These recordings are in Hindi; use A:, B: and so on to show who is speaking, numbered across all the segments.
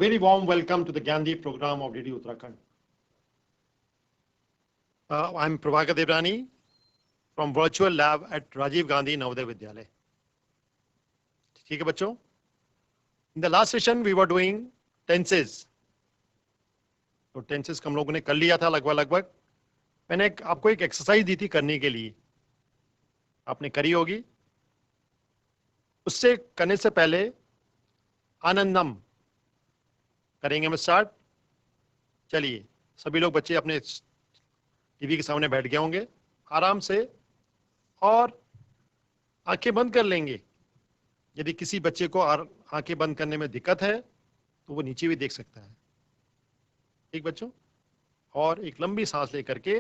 A: Very warm welcome to the Gandhi program of DD Uttarakhand. I'm Prabhakar Devrani from virtual lab at Rajiv Gandhi Navodaya Vidyalaya. ठीक है बच्चों? In the last session we were doing tenses. तो टेंसेस हम लोगों ने कर लिया था लगभग. मैंने आपको एक एक्सरसाइज दी थी करने के लिए, आपने करी होगी. उससे करने से पहले आनंदम करेंगे हम स्टार्ट. चलिए सभी लोग बच्चे अपने टीवी के सामने बैठ गए होंगे आराम से और आंखें बंद कर लेंगे. यदि किसी बच्चे को आंखें बंद करने में दिक्कत है तो वो नीचे भी देख सकता है. ठीक बच्चों? और एक लंबी सांस लेकर के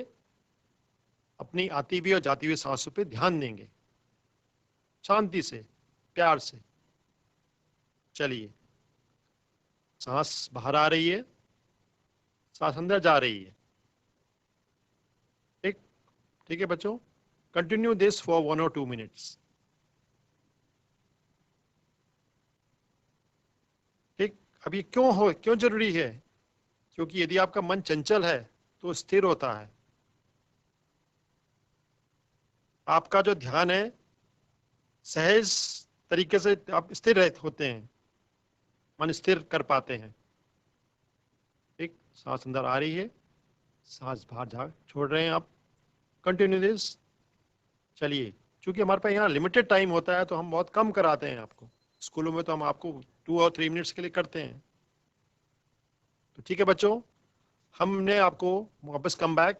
A: अपनी आती हुई और जाती हुई सांसों पे ध्यान देंगे, शांति से, प्यार से. चलिए, सांस बाहर आ रही है, सांस अंदर जा रही है. ठीक है बच्चों? Continue this for 1 or 2 minutes. ठीक. अब ये क्यों जरूरी है? क्योंकि यदि आपका मन चंचल है तो स्थिर होता है. आपका जो ध्यान है सहज तरीके से आप स्थिर होते हैं, मन स्थिर कर पाते हैं. ठीक. सांस अंदर आ रही है, सांस बाहर छोड़ रहे हैं आप. Continue this. चलिए, क्योंकि हमारे पास यहाँ लिमिटेड टाइम होता है तो हम बहुत कम कराते हैं आपको. स्कूलों में तो हम आपको 2 or 3 minutes के लिए करते हैं. तो ठीक है बच्चों, हमने आपको वापस come back.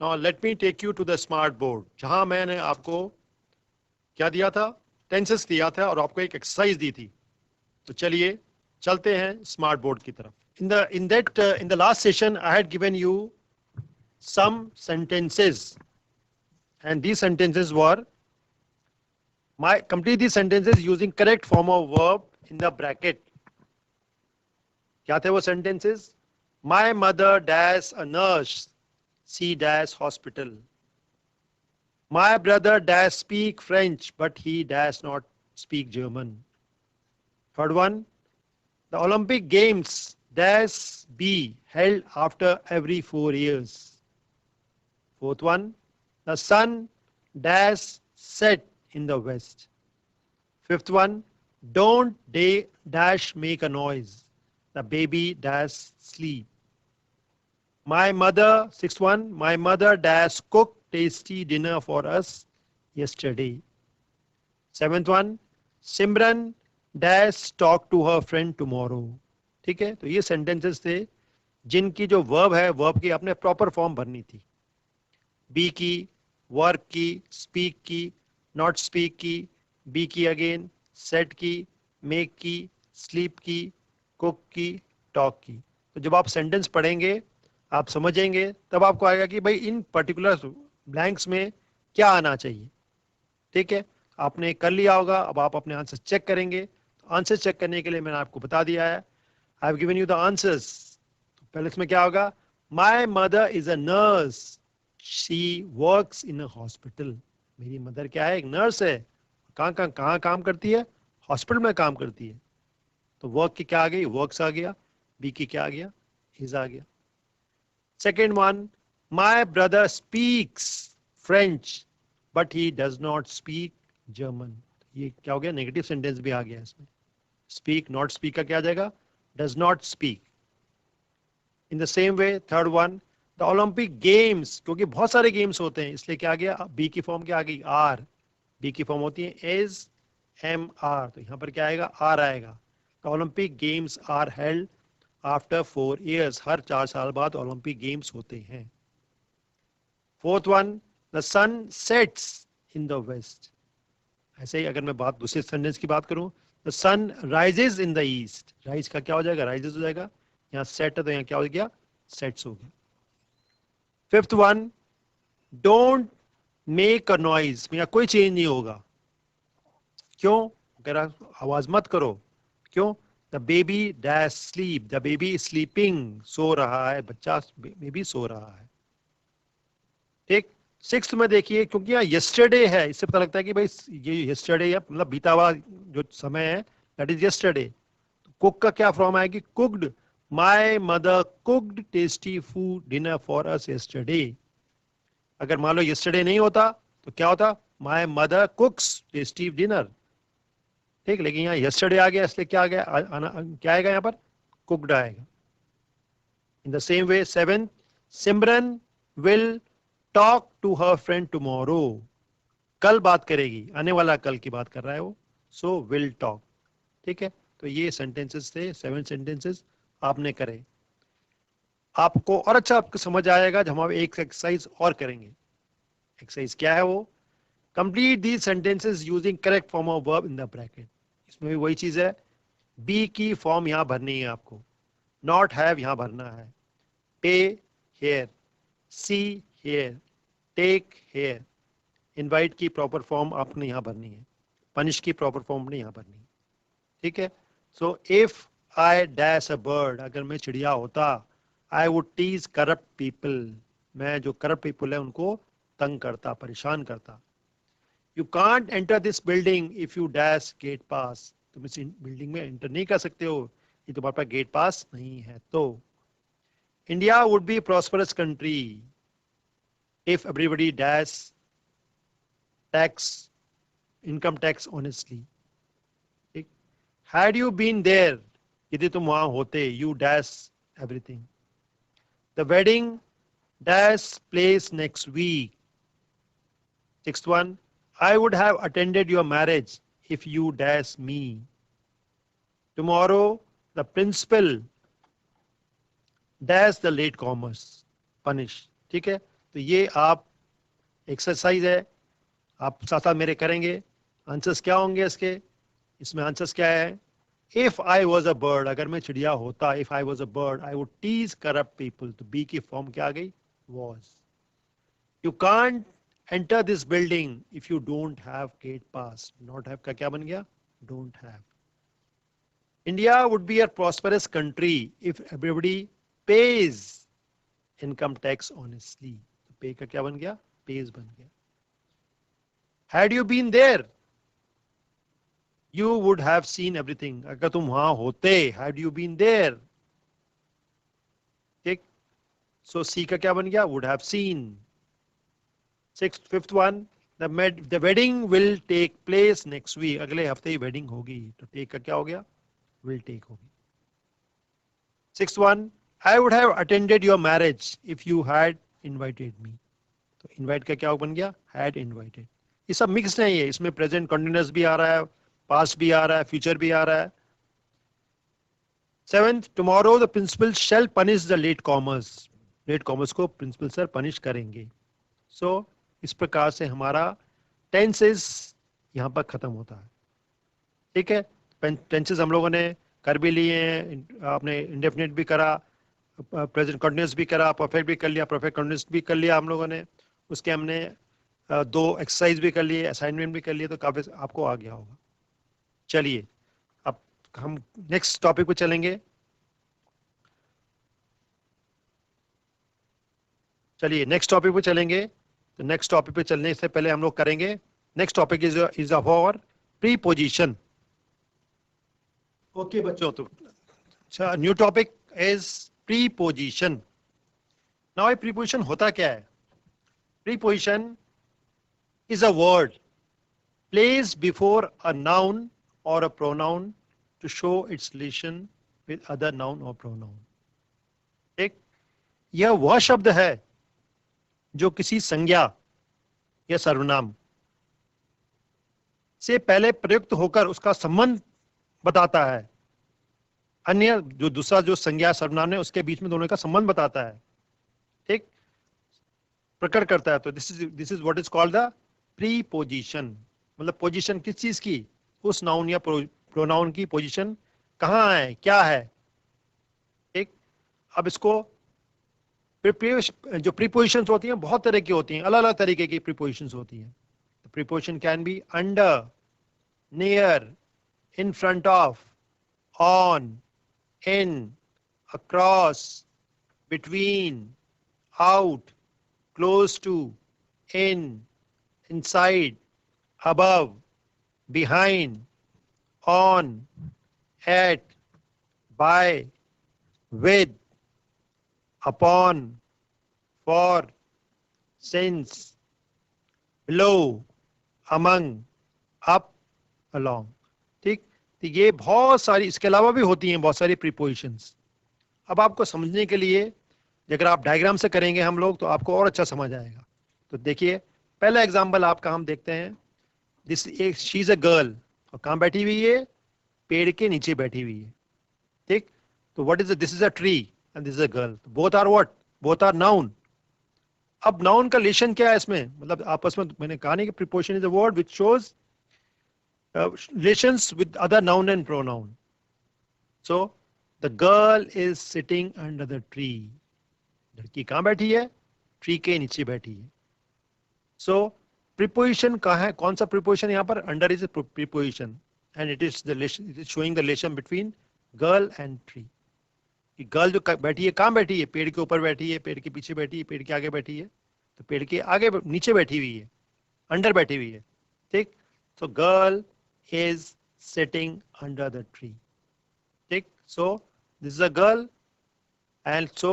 A: Now let me take you to the smart board, जहां मैंने आपको क्या दिया था? टेंसेस दिया था और आपको एक एक्सरसाइज दी थी. तो चलिए चलते हैं स्मार्ट बोर्ड की तरफ. In the last session I had given you some sentences and these sentences were complete these sentences using correct form of verb in the bracket. क्या थे वो sentences? My mother dash a nurse, she dash hospital. My brother dash speak French, but he dash not speak German. Third one, the Olympic Games dash be held after every 4 years. Fourth one, the sun dash set in the west. Fifth one, don't dash make a noise, the baby dash sleep. Sixth one, my mother dash cook tasty dinner for us yesterday. Seventh one, Simran dash talk to her friend tomorrow. ठीक है? तो ये sentences थे जिनकी जो verb है, verb की आपने proper form भरनी थी. be की, work की, speak की, not speak की, be की again, set की, make की, sleep की, cook की, talk की. तो जब आप sentence पढ़ेंगे आप समझेंगे, तब आपको आएगा कि भाई इन पर्टिकुलर ब्लैंक्स में क्या आना चाहिए. ठीक है? आपने कर लिया होगा. अब आप अपने आंसर चेक करेंगे. तो आंसर चेक करने के लिए मैंने आपको बता दिया है. I have given you the answers. तो पहले इसमें क्या होगा? My mother is a nurse, she works in a hospital. मेरी मदर क्या है? एक नर्स है. कहाँ काम करती है? हॉस्पिटल में काम करती है. तो वर्क की क्या आ गई? वर्क्स आ गया. बी की क्या आ गया? इज आ गया. Second one, my brother speaks French, but he does not speak German. ये क्या हो गया? नेगेटिव सेंटेंस भी आ गया इसमें. Speak, not speak का क्या आ जाएगा? Does not speak. In the same way, third one, the Olympic Games, क्योंकि बहुत सारे गेम्स होते हैं इसलिए क्या आ गया? बी की फॉर्म क्या आ गई? आर. बी की फॉर्म होती है is, am, are. तो यहाँ पर क्या आएगा? आर आएगा. The Olympic Games are held after 4 years. हर 4 साल बाद ओलंपिक गेम्स होते हैं. Fourth one, the sun sets in the west. ऐसे ही अगर मैं दूसरे सेंटेंस की बात करूं, the sun rises in the east. Rise का क्या हो जाएगा? राइजेस हो जाएगा. यहाँ सेट है तो यहाँ क्या हो गया? सेट्स हो गया. Fifth one, don't make a noise. यहाँ कोई चेंज नहीं होगा. क्यों? अगर आवाज मत करो. क्यों? The baby dash sleep. The baby is sleeping. सो रहा है बच्चा, बेबी सो रहा है. ठीक. सिक्स्थ में देखिए, क्योंकि यहाँ yesterday है, इससे पता लगता है कि भाई ये yesterday या मतलब बीता हुआ जो समय है, that is yesterday. तो कुक का क्या फॉर्म आएगी? Cooked. My mother cooked tasty food dinner for us yesterday. अगर मान लो यस्टरडे नहीं होता तो क्या होता? My mother कुक्स tasty dinner. ठीक, लेकिन यहाँ यस्टरडे आ गया, इसलिए क्या आ गया? क्या आएगा यहाँ पर? कुक्ड आएगा. In the same way, 7th, Simran will talk to her friend tomorrow. कल बात करेगी, आने वाला कल की बात कर रहा है वो. So will talk. ठीक है, तो ये सेंटेंसेस थे, 7 सेंटेंसेस आपने करे. आपको और अच्छा आपको समझ आएगा जब हम एक एक्सरसाइज और करेंगे. एक्सरसाइज क्या है वो? Complete these sentences using correct form of verb in the bracket. इसमें भी वही चीज है, बी की फॉर्म यहां भरनी है आपको, नॉट हैव यहां भरना है, पे hair, see here, take hair. Invite की प्रॉपर फॉर्म आपने यहां भरनी है, पनिश की प्रॉपर फॉर्म आपने यहां भरनी है. ठीक है. So if I dash a bird, अगर मैं चिड़िया होता, I would tease corrupt people, मैं जो करप्ट पीपल है उनको तंग करता, परेशान करता. You can't enter this building if you dash gate pass, तुम इस बिल्डिंग में एंटर नहीं कर सकते हो, ये तुम्हारे पास गेट पास नहीं है. तो India would be prosperous country if everybody dash tax, income tax honestly. ठीक. हैड यू बीन देयर, यदि तुम वहां होते, you dash everything. The wedding dash place next week. Sixth one, I would have attended your marriage if you dash me. Tomorrow, the principal dash the late comers. Punish. ठीक है, तो ये आप एक्सरसाइज है, आप साथ साथ मेरे करेंगे. आंसर्स क्या होंगे इसके? इसमें आंसर्स क्या है? If I was a bird, अगर मैं चिड़िया होता, if I was a bird I would tease corrupt people. तो बी की फॉर्म क्या आ गई? Was. You can't enter this building if you don't have gate pass. Not have का क्या बन गया? Don't have. India would be a prosperous country if everybody pays income tax honestly. Pay का क्या बन गया? Pays बन गया. Had you been there, you would have seen everything. अगर तुम वहां होते, had you been there. ठीक. So C का क्या बन गया? Would have seen. Fifth one, the wedding will take place next week. अगले हफ्ते ही wedding होगी, तो take का क्या हो गया? Will take होगी. Sixth one, I would have attended your marriage if you had invited me. तो invite का क्या बन गया? Had invited. ये सब mixed नहीं है, इसमें present continuous भी आ रहा है, past भी आ रहा है, future भी आ रहा है. Seventh, tomorrow the principal shall punish the late comers. Late comers को principal sir punish करेंगे. So इस प्रकार से हमारा टेंसेस यहां पर खत्म होता है. ठीक है, टेंसेस हम लोगों ने कर भी लिए हैं, आपने इंडेफिनिट भी करा, प्रेजेंट कंटिन्यूअस भी करा, परफेक्ट भी कर लिया, परफेक्ट कंटिन्यूअस भी कर लिया हम लोगों ने. उसके हमने 2 एक्सरसाइज भी कर लिए, असाइनमेंट भी कर लिए, तो काफी आपको आ गया होगा. चलिए अब हम नेक्स्ट टॉपिक पे चलेंगे. तो नेक्स्ट टॉपिक पे चलने से पहले हम लोग करेंगे, next topic is for preposition. Okay बच्चों, तो अच्छा, new topic is preposition. Now ये प्रीपोजिशन होता क्या है? Preposition is a word placed before a noun और a pronoun to show its relation with other noun और प्रोनाउन. एक यह वह शब्द है जो किसी संज्ञा या सर्वनाम से पहले प्रयुक्त होकर उसका संबंध बताता है, अन्य जो दूसरा जो संज्ञा सर्वनाम है उसके बीच में दोनों का संबंध बताता है. ठीक, प्रकट करता है. तो this is what is called the preposition. मतलब पोजीशन किस चीज की? उस नाउन या प्रोनाउन की पोजीशन कहाँ है, क्या है. ठीक, अब इसको जो प्रीपोजिशंस होती हैं बहुत तरह की होती हैं, अलग अलग तरीके की प्रीपोजिशंस होती हैं. Preposition can be under, near, in front of, on, in, across, between, out, close to, in, inside, above, behind, on, at, by, with, upon, for, since, below, among, up, along. ठीक, तो ये बहुत सारी, इसके अलावा भी होती हैं बहुत सारी प्रीपोजिशंस. अब आपको समझने के लिए अगर आप डायग्राम से करेंगे हम लोग तो आपको और अच्छा समझ आएगा. तो देखिए पहला एग्जांपल आपका हम देखते हैं. दिस एक शी इज अ गर्ल, और कहाँ बैठी हुई है? पेड़ के नीचे बैठी हुई है. ठीक, तो what is this? Is a tree and this is a girl. Both are what? Both are noun. अब नाउन का रिलेशन क्या है इसमें? मतलब आपस में मैंने कहा नहीं कि preposition is a word which shows relations with other noun and pronoun. So the girl is sitting under the tree. लड़की कहाँ बैठी है? ट्री के नीचे बैठी है. So preposition कहाँ है? कौन सा preposition यहाँ पर? Under is a preposition and it is showing the relation between girl and tree. Girl जो बैठी है कहाँ बैठी है? पेड़ के ऊपर बैठी है, पेड़ के पीछे बैठी है, पेड़ के आगे बैठी है. तो पेड़ के आगे नीचे बैठी हुई है, अंडर बैठी हुई है. ठीक, so girl is sitting under the tree. ठीक, so this is a girl and so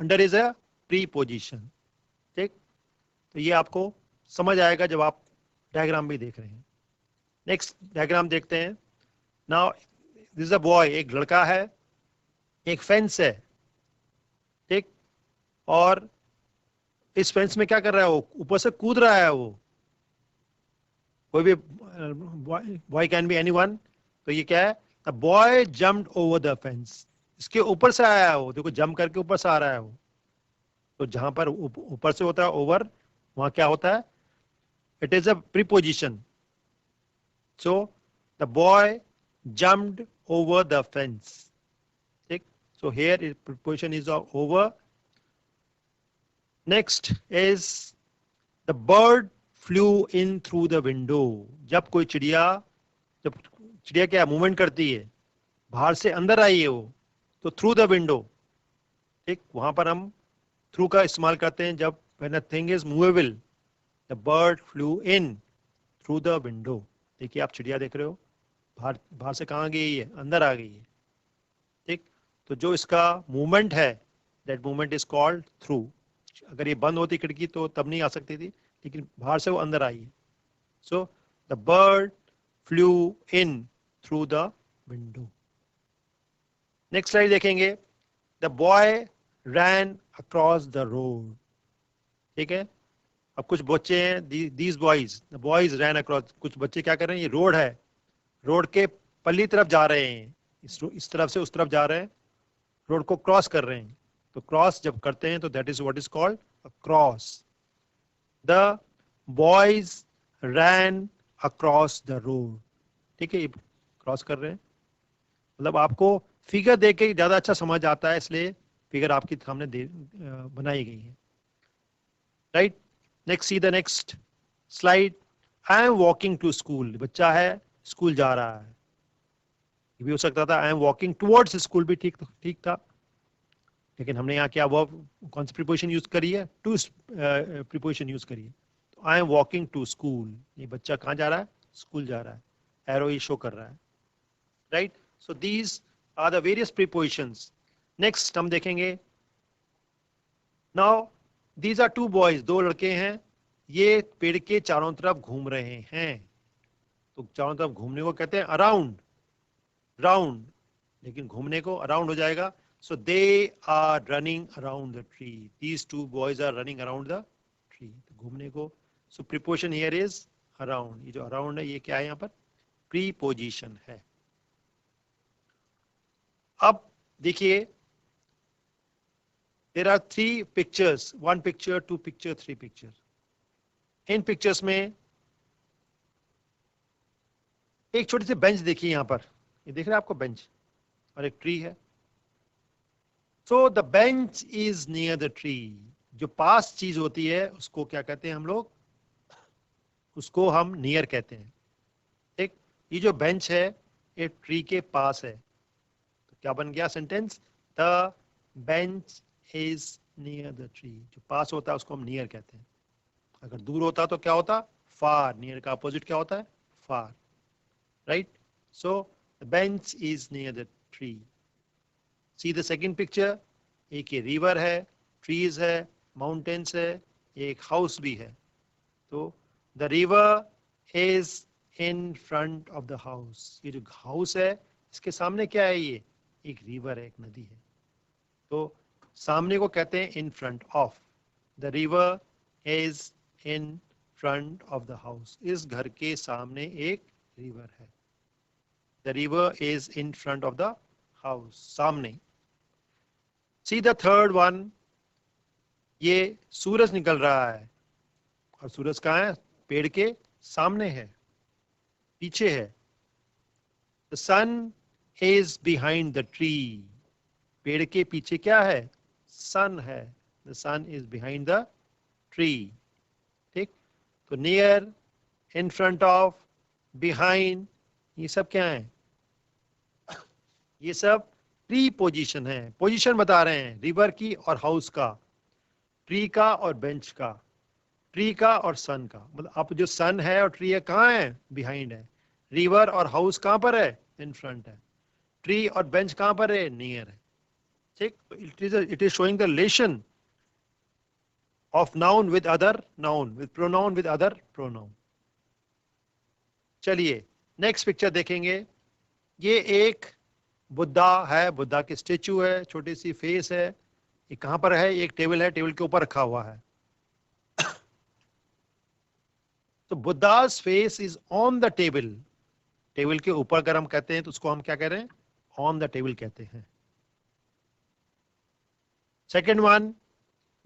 A: under is a preposition. ठीक, तो ये आपको समझ आएगा जब आप डायग्राम भी देख रहे हैं. नेक्स्ट डायग्राम देखते हैं. Now this is a boy, एक लड़का है, एक फेंस है. ठीक, और इस फेंस में क्या कर रहा है? वो ऊपर से कूद रहा है. वो कोई भी बॉय कैन बी एनीवन. तो ये क्या है? The boy jumped over the fence. इसके ऊपर से आया है वो. देखो जंप करके ऊपर से आ रहा है वो. तो जहां पर ऊपर से होता है ओवर, वहां क्या होता है? It is a preposition. So the boy jumped over the fence. ठीक, so here preposition is over. Next is the bird flew in through the window. जब कोई चिड़िया, जब चिड़िया क्या मूवमेंट करती है, बाहर से अंदर आई है वो, तो थ्रू द विंडो. ठीक, वहां पर हम थ्रू का इस्तेमाल करते हैं जब when a thing is movable. The bird flew in through the window. देखिए आप चिड़िया देख रहे हो, बाहर बाहर से कहाँ गई है? अंदर आ गई है. ठीक, तो जो इसका मूवमेंट है, that movement is called through. अगर ये बंद होती खिड़की तो तब नहीं आ सकती थी, लेकिन बाहर से वो अंदर आई है. So the bird flew in through the window. Next slide देखेंगे. The boy ran across the road. ठीक है, अब कुछ बच्चे हैं, these boys, the boys ran across. कुछ बच्चे क्या कर रहे हैं? ये रोड है, रोड के पल्ली तरफ जा रहे हैं, इस तरफ से उस तरफ जा रहे हैं, रोड को क्रॉस कर रहे हैं. तो क्रॉस जब करते हैं तो that is what is called a cross. The boys ran across the road. ठीक है, ये क्रॉस कर रहे हैं. मतलब आपको फिगर देख के ज्यादा अच्छा समझ आता है, इसलिए फिगर आपके सामने बनाई गई है. Right, next see the next slide. I am walking to school. बच्चा है, स्कूल जा रहा है. ये भी हो सकता था आई एम वॉकिंग टुवर्ड्स स्कूल, भी ठीक था. लेकिन हमने यहाँ क्या वर्ब, कौन सी प्रीपोजिशन यूज करी है? टू प्रीपोजिशन यूज करी है. तो I am walking to school. ये बच्चा कहाँ जा रहा है? स्कूल जा रहा है. एरो ये शो कर रहा है. Right, so these are the various prepositions. Next हम देखेंगे. Now these are two boys. दो लड़के हैं, ये पेड़ के चारों तरफ घूम रहे हैं. तो चारों तरफ घूमने को कहते हैं अराउंड, राउंड, लेकिन घूमने को अराउंड हो जाएगा. So they are running around the tree. These two boys are running around the tree. घूमने को, so preposition here is around. ये जो अराउंड है ये क्या है? यहाँ पर प्रीपोजिशन है. अब देखिए, there are three pictures, one picture, two picture, three picture. In pictures में एक छोटी सी बेंच देखिए यहाँ पर. ये देख रहे हैं आपको बेंच, और एक ट्री है. So the bench is near the tree. जो पास चीज होती है उसको क्या कहते हैं हम लोग? उसको हम नियर कहते हैं. ठीक, ये जो बेंच है ये ट्री के पास है. तो क्या बन गया sentence? The bench is near the tree. जो पास होता है उसको हम नियर कहते हैं. अगर दूर होता तो क्या होता? फार. नियर का अपोजिट क्या होता है? Far. Right, so the bench is near the tree. See the second picture, एक ये रिवर है, ट्रीज है, माउंटेन्स है, एक हाउस भी है. तो the river is in front of the house. ये जो हाउस है इसके सामने क्या है? ये एक रिवर है, एक नदी है. तो सामने को कहते हैं in front of. The river is in front of the house. इस घर के सामने एक रिवर है. The river is in front of the house, सामने. सी द थर्ड वन, ये सूरज निकल रहा है और सूरज कहाँ है? पेड़ के सामने है, पीछे है. The sun is behind the tree. पेड़ के पीछे क्या है? सन है. The sun is behind the tree. ठीक. तो near, in front of, behind, ये सब क्या है? ये सब प्री पोजीशन है. पोजीशन बता रहे हैं रिवर की और हाउस का, ट्री का और बेंच का, ट्री का और सन का. मतलब अब जो सन है और ट्री है कहाँ है? बिहाइंड है. रिवर और हाउस कहाँ पर है? इन फ्रंट है. ट्री और बेंच कहाँ पर है? नियर है. ठीक. It is showing the relation of noun with other noun, with pronoun with other pronoun. चलिए नेक्स्ट पिक्चर देखेंगे. ये एक बुद्धा है, बुद्धा की स्टेचू है, छोटी सी फेस है. ये कहां पर है? एक टेबल है, टेबल के ऊपर रखा हुआ है. तो Buddha's face is on the table. Table के ऊपर अगर हम कहते हैं तो उसको हम क्या कह रहे हैं? ऑन द टेबल कहते हैं. Second one,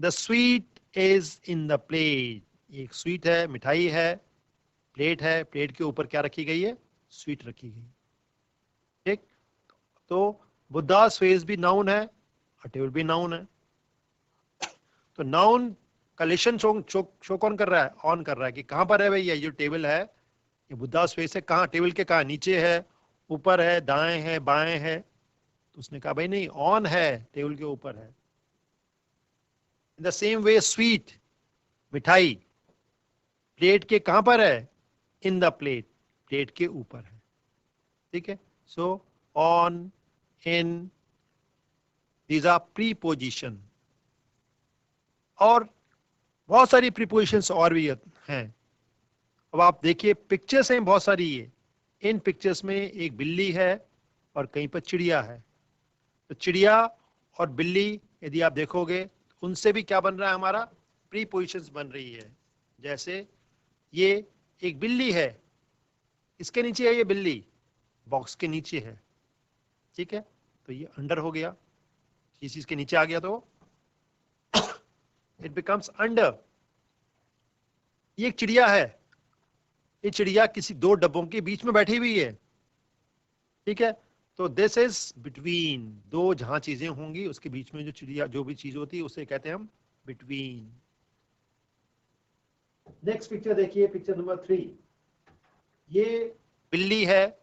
A: the sweet is in the plate. एक स्वीट है, मिठाई है, प्लेट है, प्लेट के ऊपर क्या रखी गई है? स्वीट रखी गई. ठीक. तो बुद्धा's फेस भी नाउन है और टेबल भी नाउन है. तो नाउन का रिलेशन शो कौन कर रहा है? ऑन कर रहा है कि कहां पर है भैया? ये जो टेबल है, ये बुद्धा's फेस है. कहां? टेबल के कहां? नीचे है, ऊपर है, दाएं है, बाएं है. तो उसने कहा भाई नहीं, ऑन है, टेबल के ऊपर है. In the same way sweet, मिठाई, प्लेट के कहां पर है? इन द प्लेट, प्लेट के ऊपर है. ठीक है. So on, in, these are preposition. और बहुत सारी प्रीपोजिशंस और भी हैं. अब आप देखिए पिक्चर्स हैं बहुत सारी. ये इन पिक्चर्स में एक बिल्ली है और कहीं पर चिड़िया है. तो चिड़िया और बिल्ली यदि आप देखोगे उनसे भी क्या बन रहा है? हमारा प्रीपोजिशंस बन रही है. जैसे ये एक बिल्ली है, इसके नीचे है ये बिल्ली, बॉक्स के नीचे है. ठीक है. तो ये अंडर हो गया, इस चीज के नीचे आ गया तो इट बिकम्स अंडर. ये एक चिड़िया है, ये चिड़िया किसी दो डब्बों के बीच में बैठी हुई है. ठीक है. तो दिस इज बिटवीन. दो जहां चीजें होंगी उसके बीच में जो चिड़िया, जो भी चीज होती है उसे कहते हैं हम बिटवीन. नेक्स्ट पिक्चर देखिए, पिक्चर नंबर 3. ये बिल्ली है,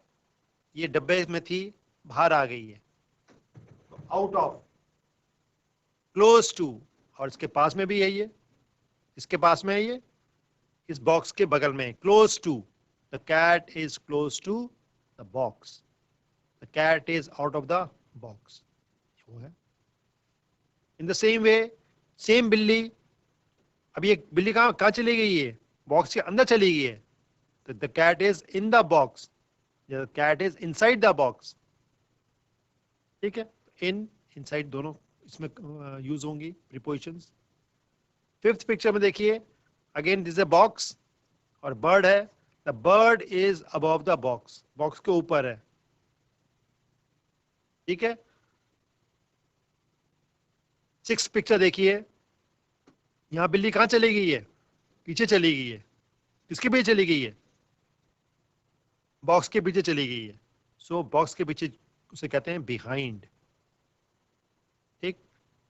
A: ये डब्बे में थी, बाहर आ गई है. आउट ऑफ, क्लोज टू, और इसके पास में भी है ये, इसके पास में है ये, इस बॉक्स के बगल में. Close to, the cat is close to the box. The cat is out of the box. वो है. In the same way, same बिल्ली. अब ये बिल्ली कहां चली गई है? बॉक्स के अंदर चली गई है. तो the cat is in the box, the cat is inside the box. ठीक है. इन, इनसाइड दोनों इसमें यूज होंगी प्रीपोजिशंस. फिफ्थ पिक्चर में देखिए, अगेन दिस ए बॉक्स और बर्ड है. The bird is above the box, box के ऊपर है. ठीक है. सिक्स पिक्चर देखिए, यहां बिल्ली कहां चली गई है? पीछे चली गई है. किसके पीछे चली गई है? बॉक्स के पीछे चली गई है. सो बॉक्स के पीछे उसे कहते हैं बिहाइंड. ठीक.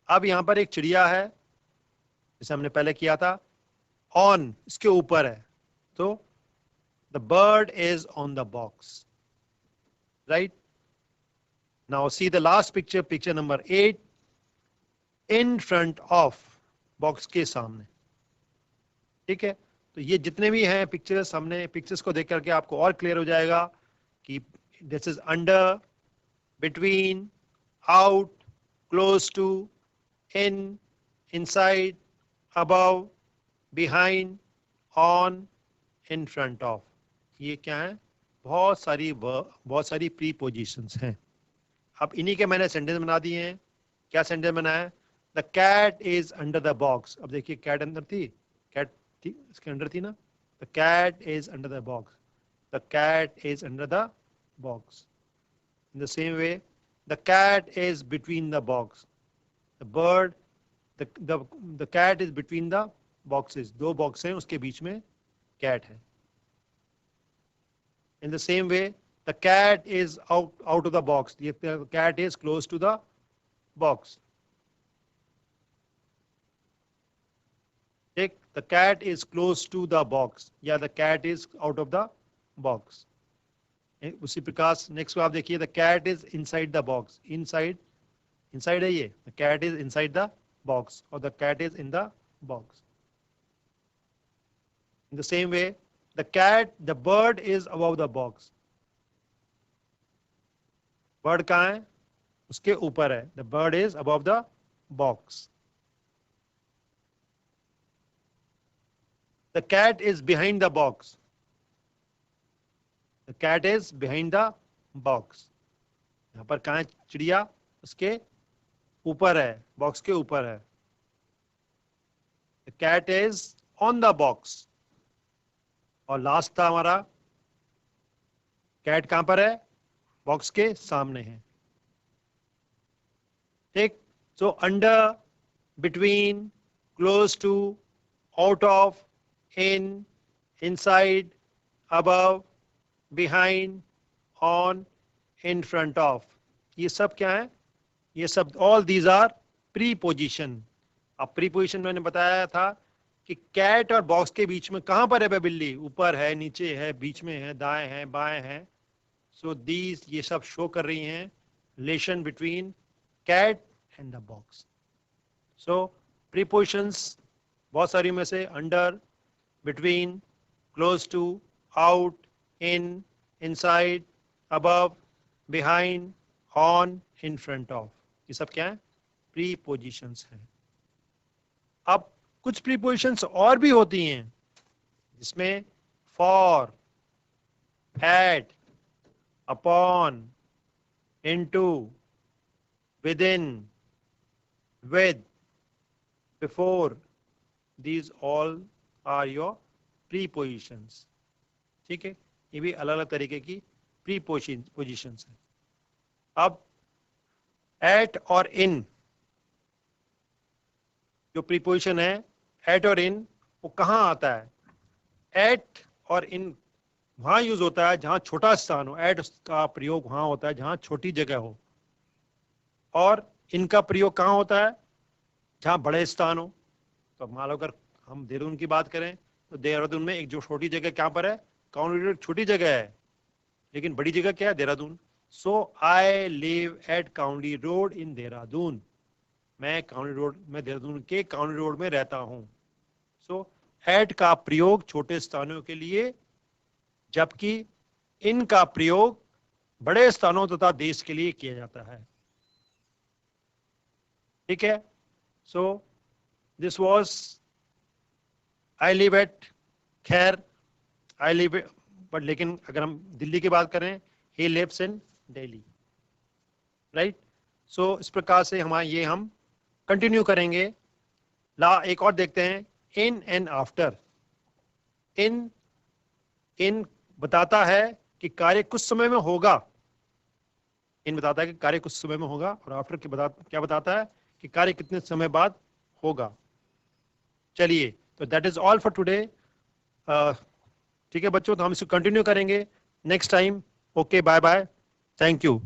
A: अब यहां पर एक चिड़िया है, जैसे हमने पहले किया था, ऑन, इसके ऊपर है. तो the bird is on the box. Right. Now see the last picture, picture number 8. In front of, box के सामने. ठीक है. तो ये जितने भी हैं पिक्चर्स, हमने पिक्चर्स को देख करके आपको और क्लियर हो जाएगा कि this is under, between, out, close to, in, inside, above, behind, on, in front of. ये क्या है? बहुत सारी प्रीपोजिशंस हैं. अब इन्हीं के मैंने सेंटेंस बना दिए हैं. क्या सेंटेंस बनाया है? The cat is under the box. अब देखिए कैट अंदर थी, कैट थी इसके अंदर थी ना. The cat is under the box. The cat is under the box. In the same way the cat is between the box. The bird the cat is between the boxes. दो बॉक्स हैं उसके बीच में कैट है. In the same way, the cat is out of the box. The cat is close to the box. Take the cat is close to the box. या the cat is out of the box. उसी प्रकार next को आप देखिए, the cat is inside the box. Inside है ये. The cat is inside the box or the cat is in the box. In the same way, the bird is above the box. Bird कहाँ है? उसके ऊपर है. The bird is above the box. The cat is behind the box. The cat is behind the box. यहाँ पर कहाँ है चिड़िया? उसके ऊपर है, बॉक्स के ऊपर है. The cat is on the box. और लास्ट था हमारा, कैट कहां पर है? बॉक्स के सामने है. ठीक. So under, between, close to, out of, in, inside, above, behind, on, in front of. ये सब क्या है? ये सब ऑल दीज आर प्रीपोजिशन. अब प्रीपोजिशन मैंने बताया था कि कैट और बॉक्स के बीच में कहां पर है बिल्ली? ऊपर है, नीचे है, बीच में है, दाएं है, बाएं है. सो दीज ये सब शो कर रही हैं relation between cat and the box. So prepositions बहुत सारी में से under, between, close to, out, in, inside, above, behind, on, in front of. ये सब क्या है? प्रीपोजिशंस हैं. अब कुछ प्रीपोजिशंस और भी होती हैं जिसमें for, at, upon, into, within, with, before, these all are your prepositions. ठीक है. ये भी अलग अलग तरीके की प्रीपोजिशंस हैं. अब एट और इन जो प्रीपोजिशन है, एट और इन, वो कहाँ आता है? एट और इन वहां यूज होता है जहां छोटा स्थान हो. एट का प्रयोग वहां होता है जहां छोटी जगह हो. और इनका प्रयोग कहाँ होता है? जहां बड़े स्थान हो. तो मान लो अगर हम देहरादून की बात करें तो देहरादून में एक जो छोटी जगह कहाँ पर है? काउंटी रोड छोटी जगह है, लेकिन बड़ी जगह क्या है? Dehradun. So I live at county road in Dehradun. मैं काउंटी रोड में, देहरादून के काउंटी रोड में रहता हूं. सो एट का प्रयोग छोटे स्थानों के लिए, जबकि इन का प्रयोग बड़े स्थानों तथा देश के लिए किया जाता है. ठीक है. So this was I live eight, खैर आई लिव, बट लेकिन अगर हम दिल्ली की बात करें, he lives in Delhi. Right. So इस प्रकार से हम कंटिन्यू करेंगे. एक और देखते हैं, इन एंड आफ्टर. इन बताता है कि कार्य कुछ समय में होगा. इन बताता है कि कार्य कुछ समय में होगा. और आफ्टर क्या बताता है? कि कार्य कितने समय बाद होगा. चलिए, तो that is all for today. ठीक है बच्चों, तो हम इसको कंटिन्यू करेंगे next time. Okay, bye bye, thank you.